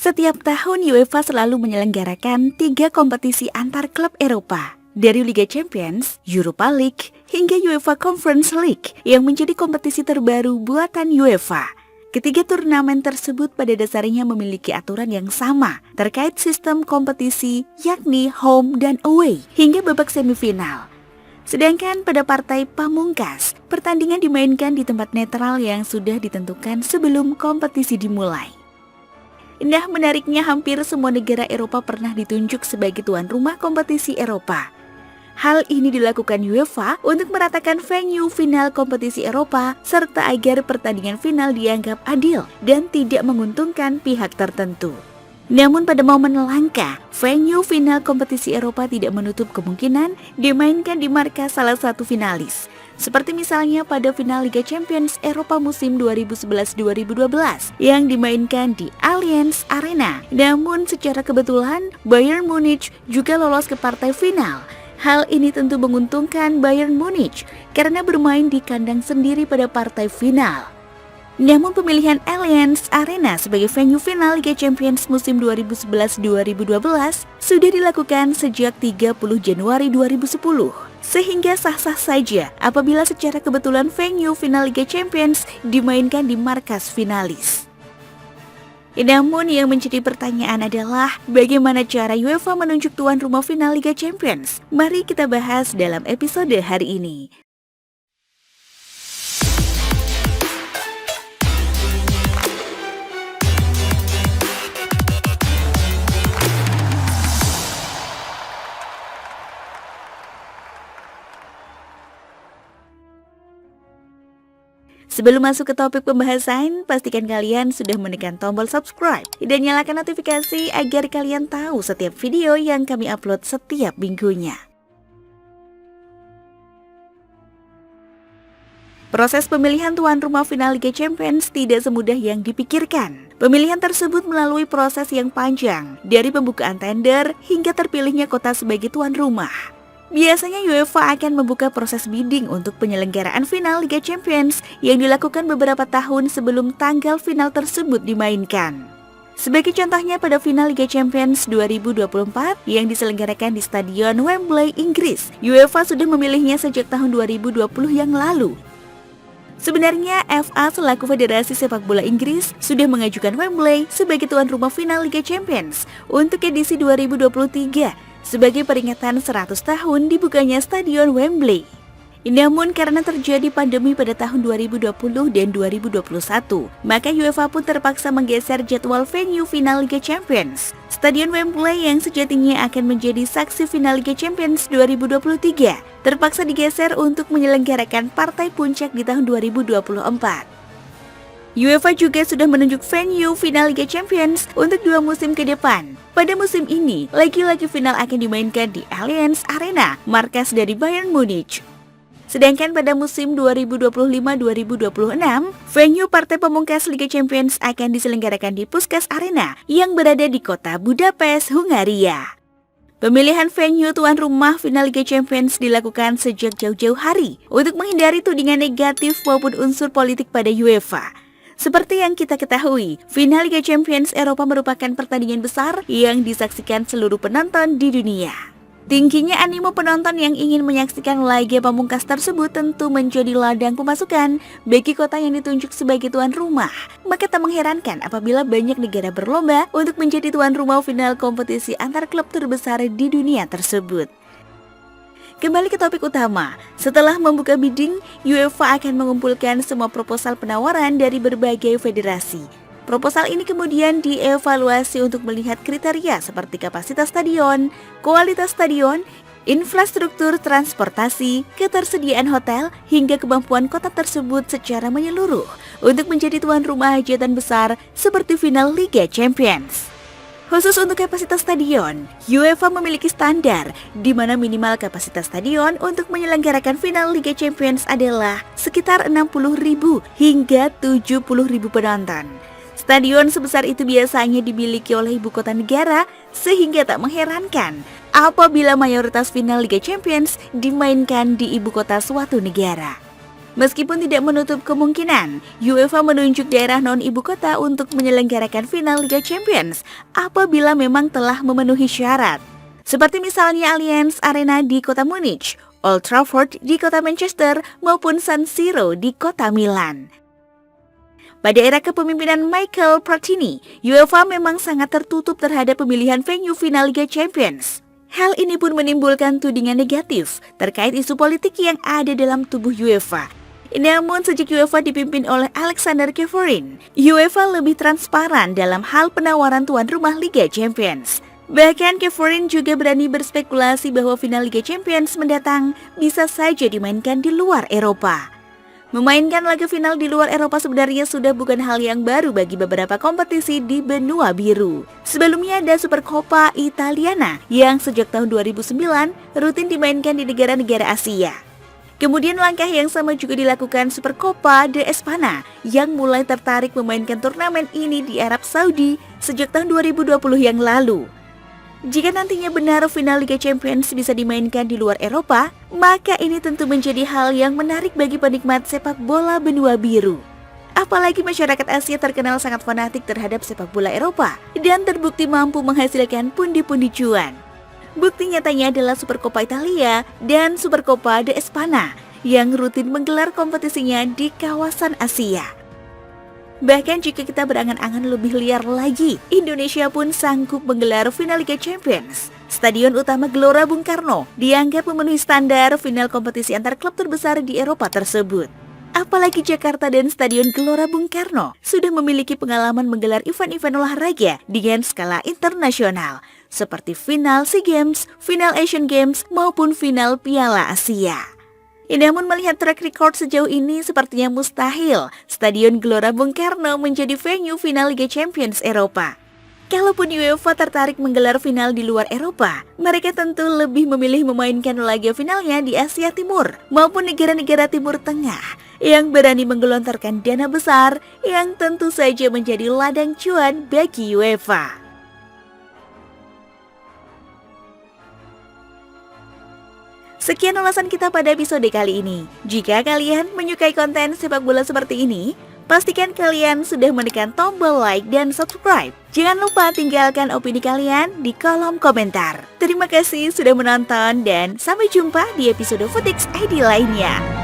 Setiap tahun UEFA selalu menyelenggarakan 3 kompetisi antar klub Eropa. Dari Liga Champions, Europa League, hingga UEFA Conference League yang menjadi kompetisi terbaru buatan UEFA. Ketiga turnamen tersebut pada dasarnya memiliki aturan yang sama terkait sistem kompetisi, yakni home dan away, hingga babak semifinal. Sedangkan pada partai pamungkas, pertandingan dimainkan di tempat netral yang sudah ditentukan sebelum kompetisi dimulai. Nah, menariknya hampir semua negara Eropa pernah ditunjuk sebagai tuan rumah kompetisi Eropa. Hal ini dilakukan UEFA untuk meratakan venue final kompetisi Eropa serta agar pertandingan final dianggap adil dan tidak menguntungkan pihak tertentu. Namun pada momen langka, venue final kompetisi Eropa tidak menutup kemungkinan dimainkan di markas salah satu finalis. Seperti misalnya pada final Liga Champions Eropa musim 2011-2012 yang dimainkan di Allianz Arena. Namun secara kebetulan Bayern Munich juga lolos ke partai final. Hal ini tentu menguntungkan Bayern Munich karena bermain di kandang sendiri pada partai final. Namun pemilihan Allianz Arena sebagai venue final Liga Champions musim 2011-2012 sudah dilakukan sejak 30 Januari 2010. Sehingga sah-sah saja apabila secara kebetulan venue final Liga Champions dimainkan di markas finalis. Namun yang menjadi pertanyaan adalah bagaimana cara UEFA menunjuk tuan rumah final Liga Champions? Mari kita bahas dalam episode hari ini. Sebelum masuk ke topik pembahasan, pastikan kalian sudah menekan tombol subscribe dan nyalakan notifikasi agar kalian tahu setiap video yang kami upload setiap minggunya. Proses pemilihan tuan rumah final Liga Champions tidak semudah yang dipikirkan. Pemilihan tersebut melalui proses yang panjang, dari pembukaan tender hingga terpilihnya kota sebagai tuan rumah. Biasanya UEFA akan membuka proses bidding untuk penyelenggaraan final Liga Champions yang dilakukan beberapa tahun sebelum tanggal final tersebut dimainkan. Sebagai contohnya pada final Liga Champions 2024 yang diselenggarakan di Stadion Wembley, Inggris, UEFA sudah memilihnya sejak tahun 2020 yang lalu. Sebenarnya FA selaku Federasi Sepak Bola Inggris sudah mengajukan Wembley sebagai tuan rumah final Liga Champions untuk edisi 2023 sebagai peringatan 100 tahun dibukanya Stadion Wembley. Namun karena terjadi pandemi pada tahun 2020 dan 2021, maka UEFA pun terpaksa menggeser jadwal venue final Liga Champions. Stadion Wembley yang sejatinya akan menjadi saksi final Liga Champions 2023 terpaksa digeser untuk menyelenggarakan partai puncak di tahun 2024. UEFA juga sudah menunjuk venue final Liga Champions untuk 2 musim ke depan. Pada musim ini, lagi-lagi final akan dimainkan di Allianz Arena, markas dari Bayern Munich. Sedangkan pada musim 2025-2026, venue partai pemungkas Liga Champions akan diselenggarakan di Puskás Arena yang berada di kota Budapest, Hungaria. Pemilihan venue tuan rumah final Liga Champions dilakukan sejak jauh-jauh hari untuk menghindari tudingan negatif maupun unsur politik pada UEFA. Seperti yang kita ketahui, final Liga Champions Eropa merupakan pertandingan besar yang disaksikan seluruh penonton di dunia. Tingginya animo penonton yang ingin menyaksikan laga pamungkas tersebut tentu menjadi ladang pemasukan bagi kota yang ditunjuk sebagai tuan rumah. Maka tak mengherankan apabila banyak negara berlomba untuk menjadi tuan rumah final kompetisi antar klub terbesar di dunia tersebut. Kembali ke topik utama, setelah membuka bidding, UEFA akan mengumpulkan semua proposal penawaran dari berbagai federasi. Proposal ini kemudian dievaluasi untuk melihat kriteria seperti kapasitas stadion, kualitas stadion, infrastruktur transportasi, ketersediaan hotel, hingga kemampuan kota tersebut secara menyeluruh untuk menjadi tuan rumah hajatan besar seperti final Liga Champions. Khusus untuk kapasitas stadion, UEFA memiliki standar di mana minimal kapasitas stadion untuk menyelenggarakan final Liga Champions adalah sekitar 60.000 hingga 70.000 penonton. Stadion sebesar itu biasanya dimiliki oleh ibu kota negara, sehingga tak mengherankan apabila mayoritas final Liga Champions dimainkan di ibu kota suatu negara. Meskipun tidak menutup kemungkinan, UEFA menunjuk daerah non-ibu kota untuk menyelenggarakan final Liga Champions apabila memang telah memenuhi syarat. Seperti misalnya Allianz Arena di kota Munich, Old Trafford di kota Manchester, maupun San Siro di kota Milan. Pada era kepemimpinan Michael Platini, UEFA memang sangat tertutup terhadap pemilihan venue final Liga Champions. Hal ini pun menimbulkan tudingan negatif terkait isu politik yang ada dalam tubuh UEFA. Namun sejak UEFA dipimpin oleh Alexander Ceferin, UEFA lebih transparan dalam hal penawaran tuan rumah Liga Champions. Bahkan Ceferin juga berani berspekulasi bahwa final Liga Champions mendatang bisa saja dimainkan di luar Eropa. Memainkan laga final di luar Eropa sebenarnya sudah bukan hal yang baru bagi beberapa kompetisi di benua biru. Sebelumnya ada Supercoppa Italiana yang sejak tahun 2009 rutin dimainkan di negara-negara Asia. Kemudian langkah yang sama juga dilakukan Supercoppa de Espana yang mulai tertarik memainkan turnamen ini di Arab Saudi sejak tahun 2020 yang lalu. Jika nantinya benar final Liga Champions bisa dimainkan di luar Eropa, maka ini tentu menjadi hal yang menarik bagi penikmat sepak bola benua biru. Apalagi masyarakat Asia terkenal sangat fanatik terhadap sepak bola Eropa dan terbukti mampu menghasilkan pundi-pundi cuan. Bukti nyatanya adalah Supercoppa Italia dan Supercoppa de Espana yang rutin menggelar kompetisinya di kawasan Asia. Bahkan jika kita berangan-angan lebih liar lagi, Indonesia pun sanggup menggelar final Liga Champions. Stadion utama Gelora Bung Karno dianggap memenuhi standar final kompetisi antar klub terbesar di Eropa tersebut. Apalagi Jakarta dan Stadion Gelora Bung Karno sudah memiliki pengalaman menggelar event-event olahraga dengan skala internasional, seperti final SEA Games, final Asian Games, maupun final Piala Asia. Namun melihat track record sejauh ini sepertinya mustahil Stadion Gelora Bung Karno menjadi venue final Liga Champions Eropa. Kalaupun UEFA tertarik menggelar final di luar Eropa, mereka tentu lebih memilih memainkan laga finalnya di Asia Timur maupun negara-negara Timur Tengah yang berani menggelontorkan dana besar yang tentu saja menjadi ladang cuan bagi UEFA. Sekian ulasan kita pada episode kali ini. Jika kalian menyukai konten sepak bola seperti ini, pastikan kalian sudah menekan tombol like dan subscribe. Jangan lupa tinggalkan opini kalian di kolom komentar. Terima kasih sudah menonton dan sampai jumpa di episode Futix ID lainnya.